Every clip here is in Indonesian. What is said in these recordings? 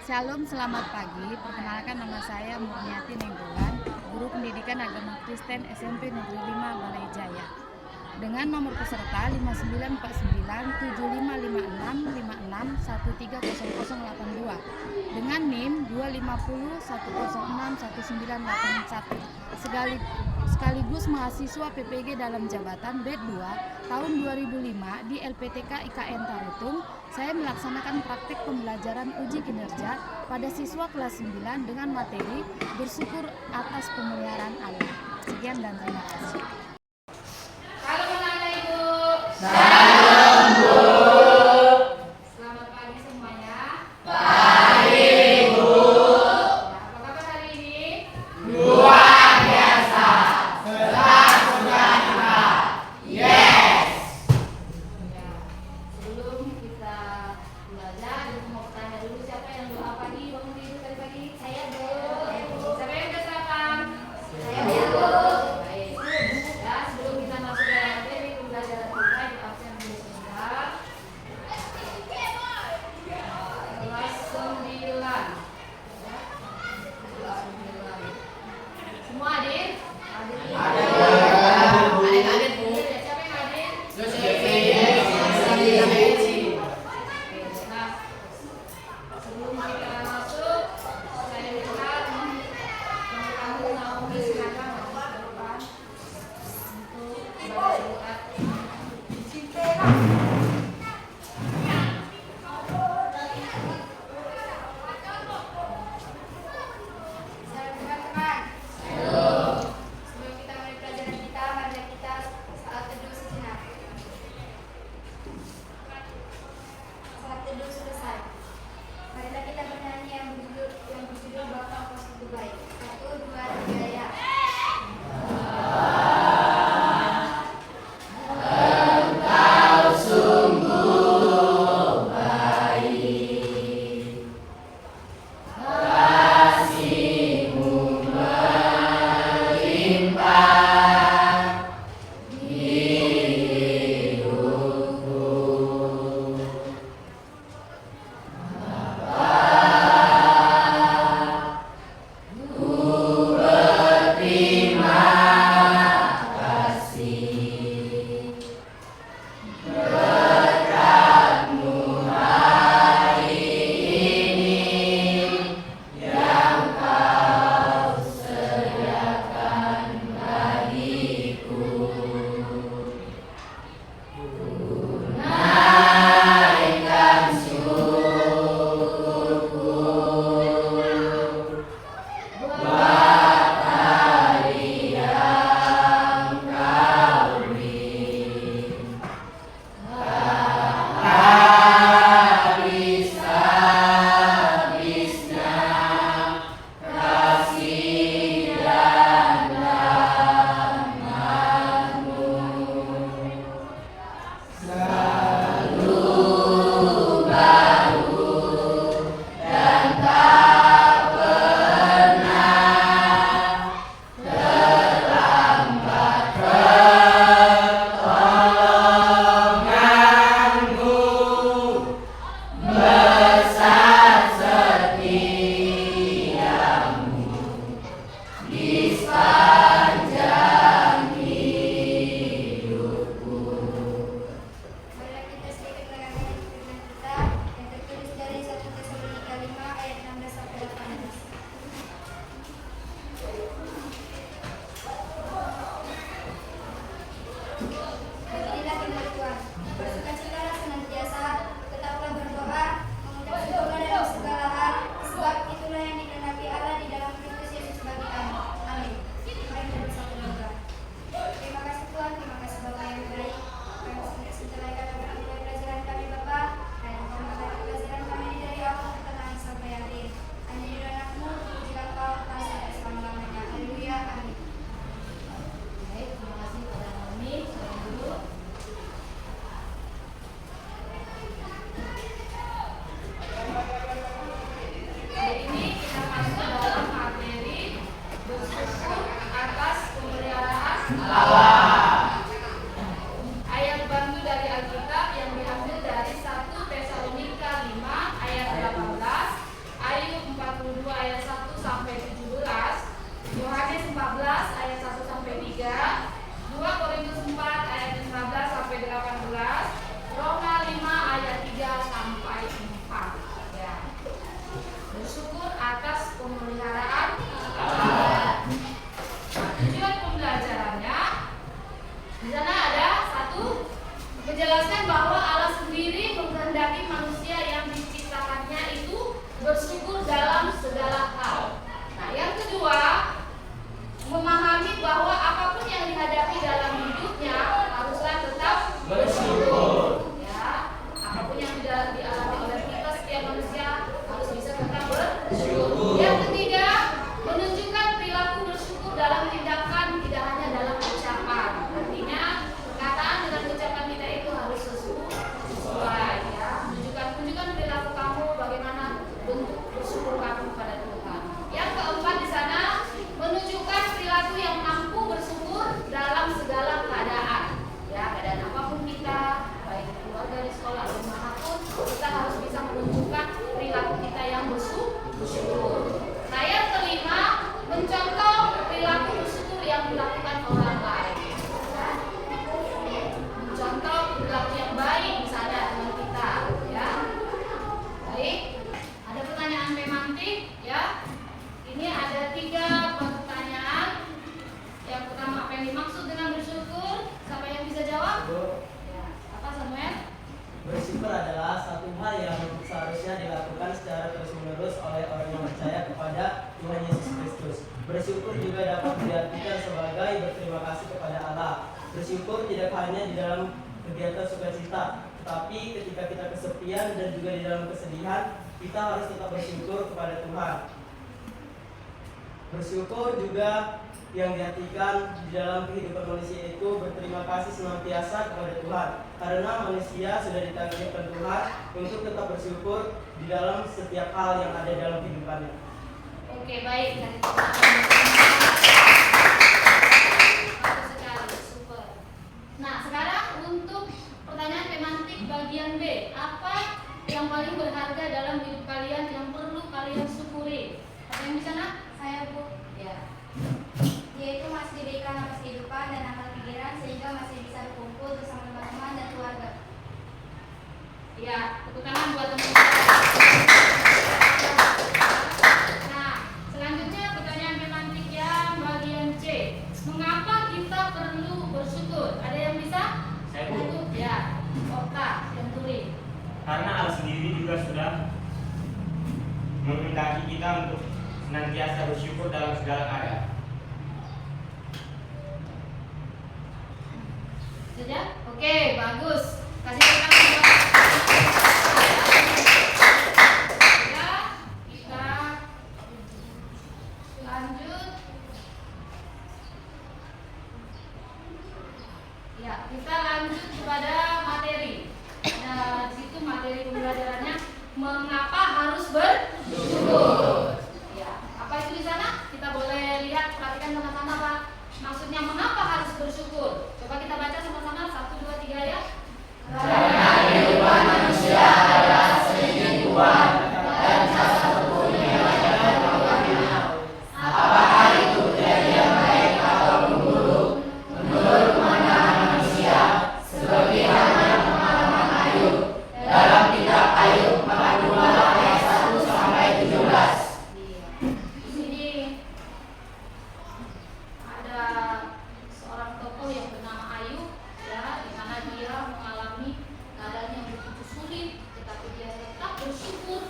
Shalom, selamat pagi. Perkenalkan nama saya Murniati Nenggolan, Guru Pendidikan Agama Kristen SMP Negeri 5 Balai Jaya. Dengan nomor peserta 59495656130082 dengan NIM 25010619191 sekaligus mahasiswa PPG dalam jabatan grade 2 tahun 2005 di LPTK IKN Tarutung. Saya melaksanakan praktik pembelajaran uji kinerja pada siswa kelas 9 dengan materi bersyukur atas pemeliharaan Allah. Sekian dan terima kasih. Salam Bu. Selamat pagi semuanya. Pagi Bu. Apa kabar hari ini? Luar biasa. Senang sekali. Yes. Ya, sebelum kita belajar, ibu mau tanya dulu siapa yang doa pagi bangun tidur tadi pagi? Saya Bu. Siapa yang udah sarapan? Saya Bu. Baik. Ya, sebelum kita masuk ke materi pembelajaran kita di absen dulu sebentar. Kelas 9. Kelas 9. Semua hadir? Hadir. Hadir Bu. Siapa yang hadir? Nah, sebelum kita masuk, saya lihat kamu mau silakan masuk ke depan untuk baca surat. Saya teman-teman. Sebelum kita mulai lagi ya. Ini ada 3 pertanyaan. Yang pertama, apa yang dimaksud dengan bersyukur? Siapa yang bisa jawab? Ya. Apa Samuel? Bersyukur adalah satu hal yang seharusnya dilakukan secara terus-menerus oleh orang yang percaya kepada Tuhan Yesus Kristus. Bersyukur juga dapat diartikan sebagai berterima kasih kepada Allah. Bersyukur tidak hanya di dalam kegiatan sukacita, tetapi ketika kita kesepian dan juga di dalam kesedihan, kita harus tetap bersyukur kepada Tuhan. Bersyukur juga yang diartikan di dalam kehidupan manusia itu berterima kasih senantiasa kepada Tuhan, karena manusia sudah ditakdirkan Tuhan untuk tetap bersyukur di dalam setiap hal yang ada dalam kehidupannya. Oke, baik. Bagus sekali, super. Nah, sekarang untuk pertanyaan pemantik bagian B. Apa yang paling berharga dalam hidup kalian yang perlu kalian syukuri? Ada yang bisa, Nak? Saya, Bu. Ya. Yaitu masih diberikan nafas kehidupan dan akal pikiran sehingga masih bisa berkumpul bersama teman-teman dan keluarga. Ya, tepuk tangan buat teman-teman. Nah, selanjutnya pertanyaan pemantik yang bagian C. Mengapa kita perlu bersyukur? Ada yang bisa? Saya, Bu. Ya, Okta yang tulis. Karena Allah sendiri juga sudah menghendaki kita untuk senantiasa bersyukur dalam segala keadaan. Saja? Oke, bagus. Kasih tepuk tangan buat. Ya, kita lanjut. Ya, kita lanjut kepada materi. Nah, di situ materi pembelajarannya mengapa harus bersyukur. Ya, apa itu di sana? Kita boleh lihat, perhatikan sama-sama, Pak. Maksudnya mengapa harus bersyukur? Coba kita baca sama-sama 1, 2, 3 ya. Karena kehidupan manusia adalah sedikit Tuhan dan satu-satunya yang ada Tuhannya. Apakah itu kejadian baik ataupun buruk, menurut pemandangan manusia, seperti halnya pengalaman Ayub dalam kitab Ayub 42 ayat 1 sampai 17. Di sini ada seorang tokoh yang bernama Ayub, ya, di mana dia mengalami keadaan yang begitu sulit, tetapi dia tetap bersyukur,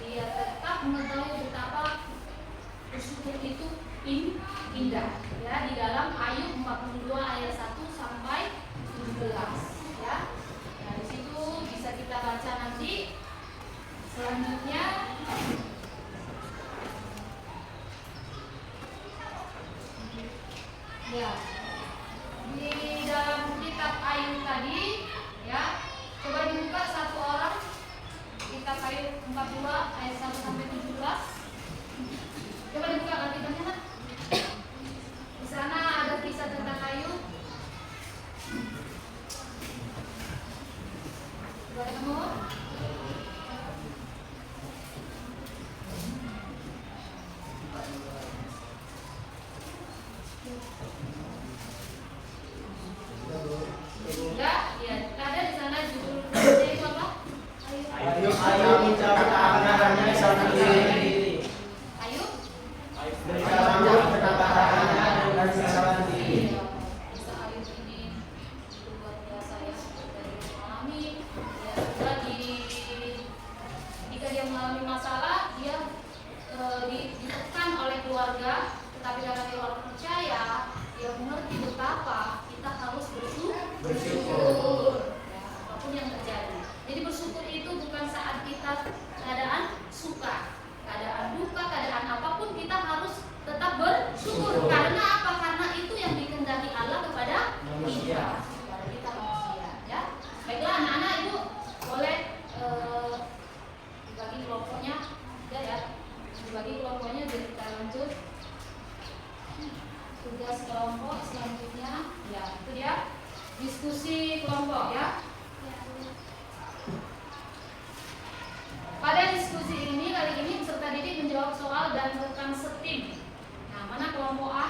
dia tetap mengetahui betapa bersyukur itu indah, ya, di dalam Ayub 42 ayat 1 sampai 17, ya. Nah, di situ bisa kita baca nanti. Selanjutnya ya, di dalam kitab Ayub tadi, ya, coba dibuka satu orang kitab Ayub 42 ayat 1 sampai 17. Coba dibuka Alkitabnya, Nak. Di sana ada kisah tentang Ayub. Coba ketemu. Enggak, ya. Ada di sana judul itu apa? Ayub mencabut akanannya sambil diri. Ayub. Mencabut kata-katanya dengan kesalahan diri. Bisa Ayub ini luar biasa ya, dari mengalami ya, juga jika dia mengalami masalah, dia ditekan oleh keluarga, tetapi karena dia orang percaya, dia mengerti betapa kita harus bersyukur. Ya, apapun yang terjadi. Jadi bersyukur itu bukan saat kita keadaan suka, keadaan duka, keadaan apapun kita harus tetap bersyukur. Karena apa? Karena itu yang dikehendaki Allah kepada Manusia. kepada kita manusia. Ya, baiklah anak-anak, Ibu boleh dibagi kelompoknya, ya, dibagi kelompoknya jadi kita lanjut. Tugas kelompok selanjutnya, ya, itu dia diskusi kelompok, ya. Pada diskusi ini kali ini peserta didik menjawab soal dan rekan setim. Nah, mana kelompok A?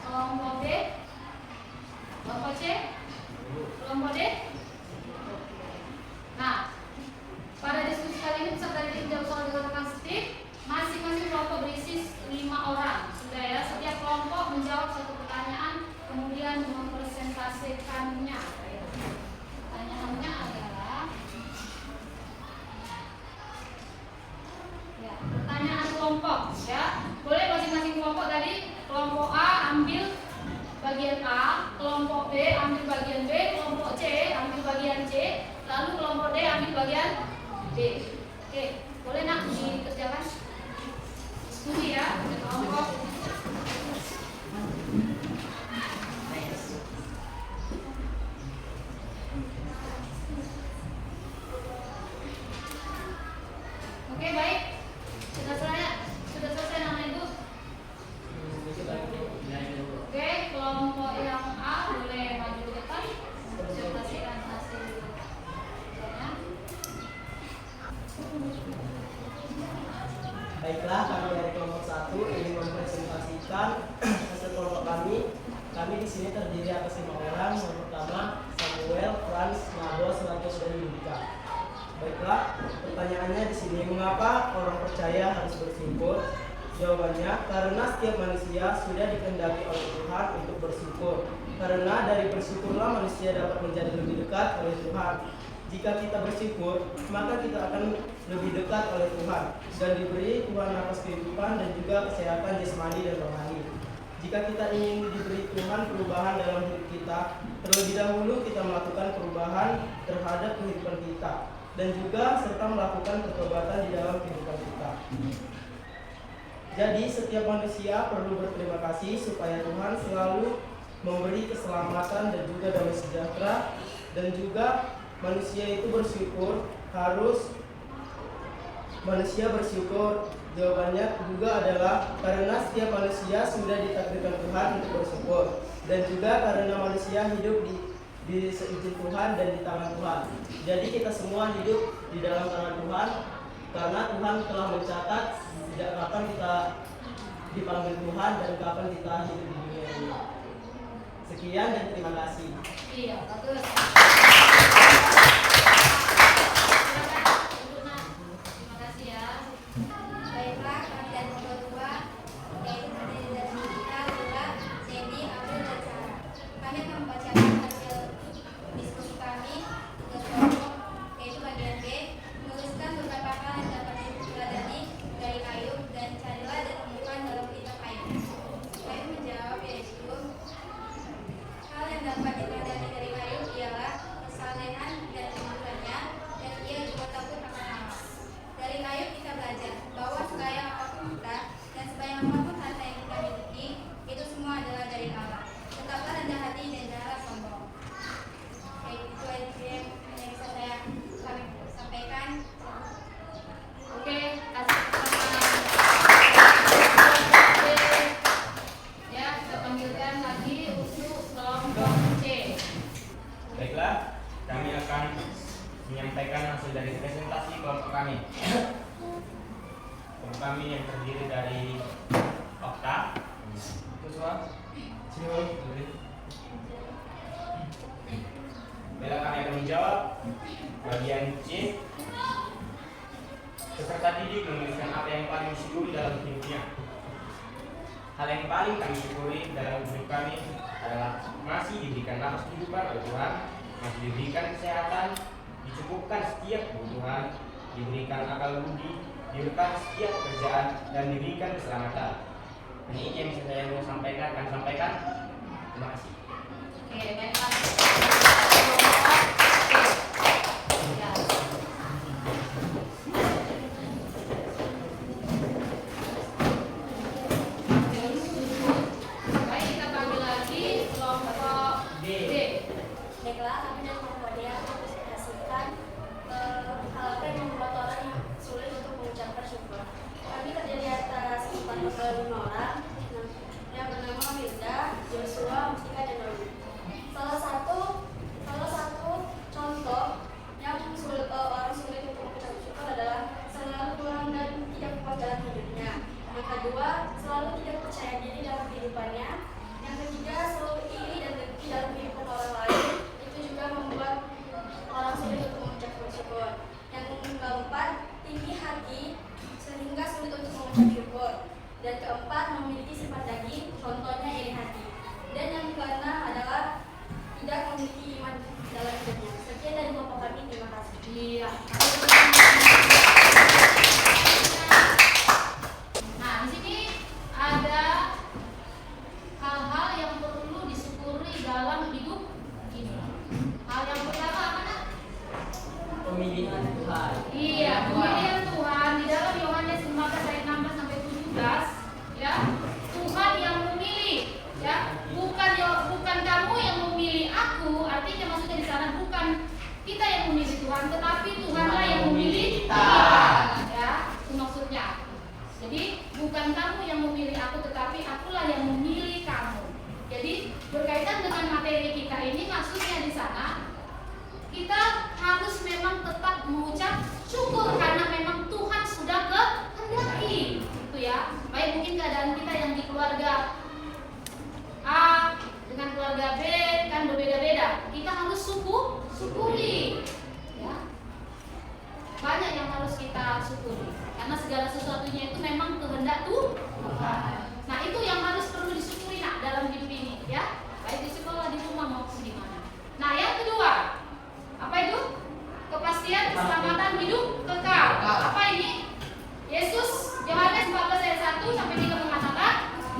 Kelompok B? Kelompok C? Kelompok D? Nah, pada diskusi kali ini peserta didik menjawab soal dengan rekan bagian A, kelompok B ambil bagian B, kelompok C ambil bagian C, lalu kelompok D ambil bagian D. Oke, boleh nak dikerjakan? Studi ya, kelompok. Oke, baik. Sudah selesai nama Ibu. Oke, kelompok yang A boleh maju ke depan presentasikan hasil kerjanya. Baiklah, kami dari kelompok 1 ingin mempresentasikan hasil kelompok kami. Kami di sini terdiri atas 5 orang. Yang pertama Samuel, Franz, Nabos, Marcos, dan Yudika. Baiklah, pertanyaannya di sini, mengapa orang percaya harus bersyukur? Jawabannya, karena setiap manusia sudah dikehendaki oleh Tuhan untuk bersyukur. Karena dari bersyukurlah manusia dapat menjadi lebih dekat oleh Tuhan. Jika kita bersyukur, maka kita akan lebih dekat oleh Tuhan dan diberi Tuhan nafas kehidupan dan juga kesehatan jasmani dan rohani. Jika kita ingin diberi Tuhan perubahan dalam hidup kita, terlebih dahulu kita melakukan perubahan terhadap kehidupan kita dan juga serta melakukan pertobatan di dalam kehidupan kita. Jadi setiap manusia perlu berterima kasih supaya Tuhan selalu memberi keselamatan dan juga damai sejahtera, dan juga manusia itu bersyukur, harus manusia bersyukur. Jawabannya juga adalah karena setiap manusia sudah ditakdirkan Tuhan untuk bersyukur, dan juga karena manusia hidup di seizin Tuhan dan di tangan Tuhan. Jadi kita semua hidup di dalam tangan Tuhan karena Tuhan telah mencatat sejak kapan kita dipanggil Tuhan dan kapan kita hidup di dunia ini. Sekian dan terima kasih. Iya, bagus. Terima kasih ya. Baiklah, kami dari kelompok 2 yaitu terdiri dari Nita, Lula, Sandy, April, dan Sarah. Kami akan membacakan hasil diskusi kami tugas kelompok, yaitu bagian B, menuliskan beberapa hal yang dapat diteladani dari kayu dan carilah dan temukan dalam kitab kayu. Kayu menjawab, yaitu hal yang dapat diteladani dari kayu ialah kesalehan dan kejujurannya, dan ia juga takut akan Allah. Dari kayu kita belajar bahwa sekaya apapun kita dan sebanyak apapun harta yang kita miliki, itu semua adalah dari Allah. Tetaplah rendah hati dan janganlah sombong. Itu aja yang bisa kami sampaikan. Oke, kasih teman. Ya, kita panggilkan lagi untuk kelompok C. Baiklah, kami akan menyampaikan hasil dari presentasi kelompok kami. Kelompok kami yang terdiri dari Okta, Joshua, Siul, Bella. Kami akan menjawab bagian C. Peserta didik menuliskan apa yang paling disyukuri dalam hidupnya. Hal yang paling kami syukuri dalam hidup kami adalah masih diberikan nafas kehidupan oleh Tuhan, masih diberikan kesehatan, dicukupkan setiap kebutuhan, diberikan akal budi, diberikan setiap pekerjaan, dan diberikan keselamatan. Ini yang bisa saya sampaikan. Terima kasih. Oke, baiklah. Ya. Baik, kita panggil lagi kelompok D. Baiklah, kami dari kelompok D akan mempresentasikan hal apa yang membuat orang yang sulit untuk mengucapkan syukur. Kami terdiri atas 45 orang yang bernama Mirda, Joshua, Mustika, dan Doni. Salah satu karena segala sesuatunya itu memang kehendak Tuhan. Nah, itu yang harus perlu disyukuri nak dalam hidup ini, ya. Baik di sekolah, di rumah maupun di mana. Nah, yang kedua, apa itu? Kepastian keselamatan hidup kekal. Apa ini? Yesus, Yohanes 14 ayat 1 sampai 3 mengatakan,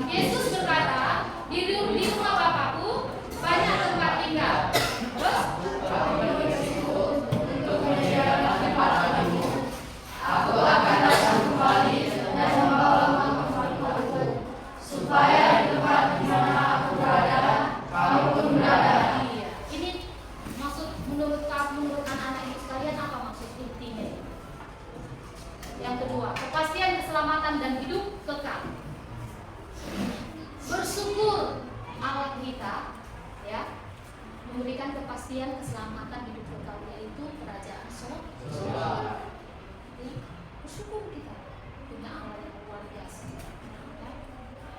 Yesus berkata, di rumah Bapakku banyak tempat tinggal. Terus Aku akan datang kembali dan membawa kembali supaya di tempat di mana aku berada, kamu pun berada. iya. Ini maksud menurut anak-anak itu sekalian apa maksud intinya? Yang kedua, kepastian keselamatan dan hidup kekal. Bersyukur Allah kita, ya, memberikan kepastian keselamatan hidup kekal, yaitu kerajaan surga. Jadi, bersyukur kita punya Allah yang luar biasa, ya.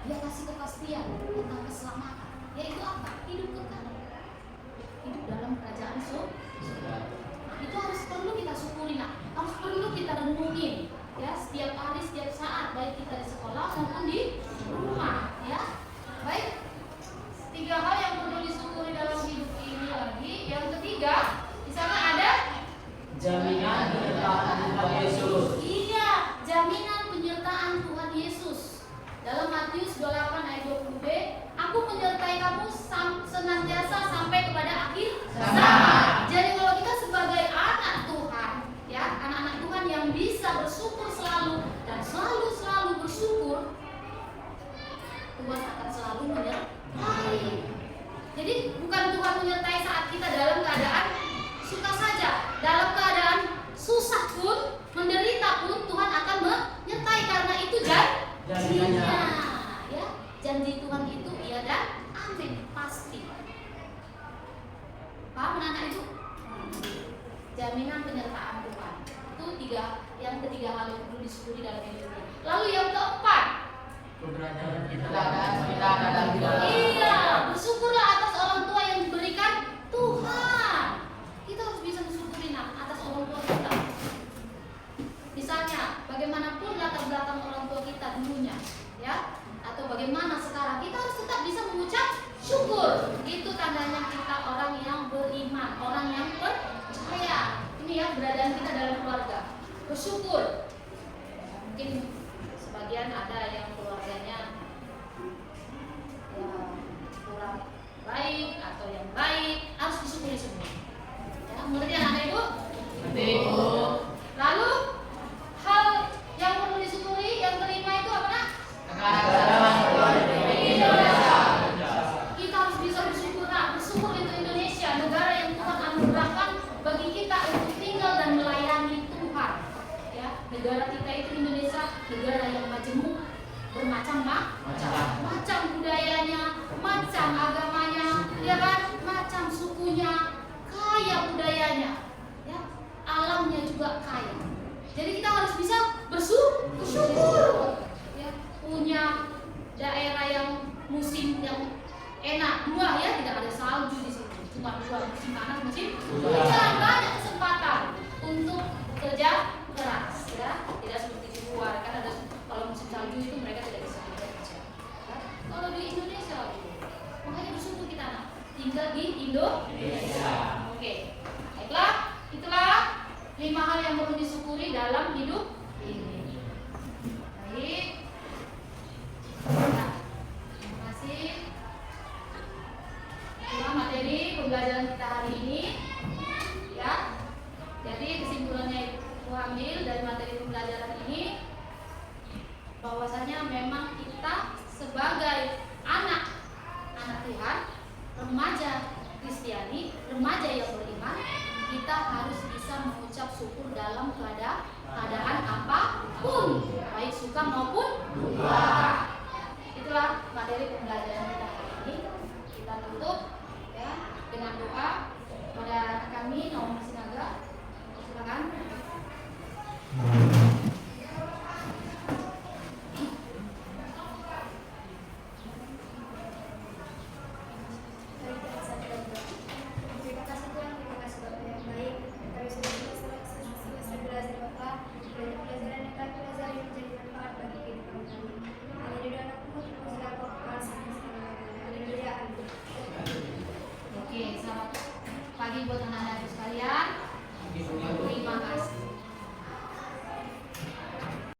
Dia kasih kepastian tentang keselamatan, yaitu apa? Hidup kekal, hidup dalam kerajaan surga. Nah, itu harus perlu kita syukuri, harus perlu kita renungin, ya, setiap hari, setiap saat, baik kita di sekolah maupun di rumah, ya. Baik, 3 hal yang perlu disyukuri dalam hidup ini lagi. Yang ketiga, di sana ada Jaminan penyertaan Tuhan Yesus. iya, jaminan penyertaan Tuhan Yesus. Dalam Matius 28 ayat 20b, aku menyertai kamu senantiasa sampai kepada akhir zaman. Jadi kalau kita sebagai anak Tuhan, ya, anak-anak Tuhan yang bisa bersyukur selalu dan selalu bersyukur, Tuhan akan selalu menyertai. Jadi bukan Tuhan menyertai saat kita dalam keadaan suka saja, dalam keadaan susah pun, menderita pun Tuhan akan menyertai, karena itu janjinya, ya. Janji Tuhan itu iya dan amin, pasti. Paham anak-anak itu? Jaminan penyertaan Tuhan. Itu yang ketiga hal yang perlu disyukuri dalam hidup ini. Lalu yang keempat, Keberadaan kita dalam hidup. iya, bersyukurlah atas orang tua yang diberikan Tuhan. Kita harus bisa bersyukuri atas orang tua kita. Misalnya, bagaimanapun latar belakang orang tua kita dulunya, ya, atau bagaimana sekarang, kita harus tetap bisa mengucap syukur. Itu tandanya kita orang yang beriman, orang yang percaya. Ini ya, keberadaan kita dalam keluarga. Bersyukur. Mungkin sebagian ada yang keluarganya ya kurang baik atau yang baik, harus disyukuri semua. Ya, mengerti anak ibu? Lalu hal yang perlu disyukuri yang kelima itu apa nak? Kita harus bisa bersyukur nak, bersyukur untuk Indonesia, negara yang Tuhan anugerahkan bagi kita untuk tinggal dan melayani Tuhan. Ya, negara kita itu Indonesia, negara yang majemuk, bermacam-macam budayanya, macam agamanya, ya kan, macam sukunya, kaya budayanya, ya, alamnya juga kaya. Jadi kita harus bisa bersyukur, ya, punya daerah yang musim yang enak, dua ya, tidak ada salju di sini, cuma 2 musim panas, musim hujan, banyak kesempatan untuk kerja keras, ya, tidak seperti di luar kan ada, kalau musim salju itu mereka tidak bisa bekerja, ya. Kalau di Indonesia, makanya bersyukur kita tinggal di Indonesia. Oke, baiklah, itulah 5 hal yang perlu disyukuri dalam hidup ini. Baik, nah, terima kasih. Itulah materi pembelajaran kita hari ini, ya. Jadi kesimpulannya Ibu ambil dari materi pembelajaran ini, bahwasanya memang kita sebagai anak Tuhan, remaja Kristiani, remaja yang beriman, kita harus bisa mengucap syukur dalam keadaan apapun, baik suka maupun duka. Itulah materi pembelajaran kita hari ini. Kita tutup, ya, dengan doa pada kami nomor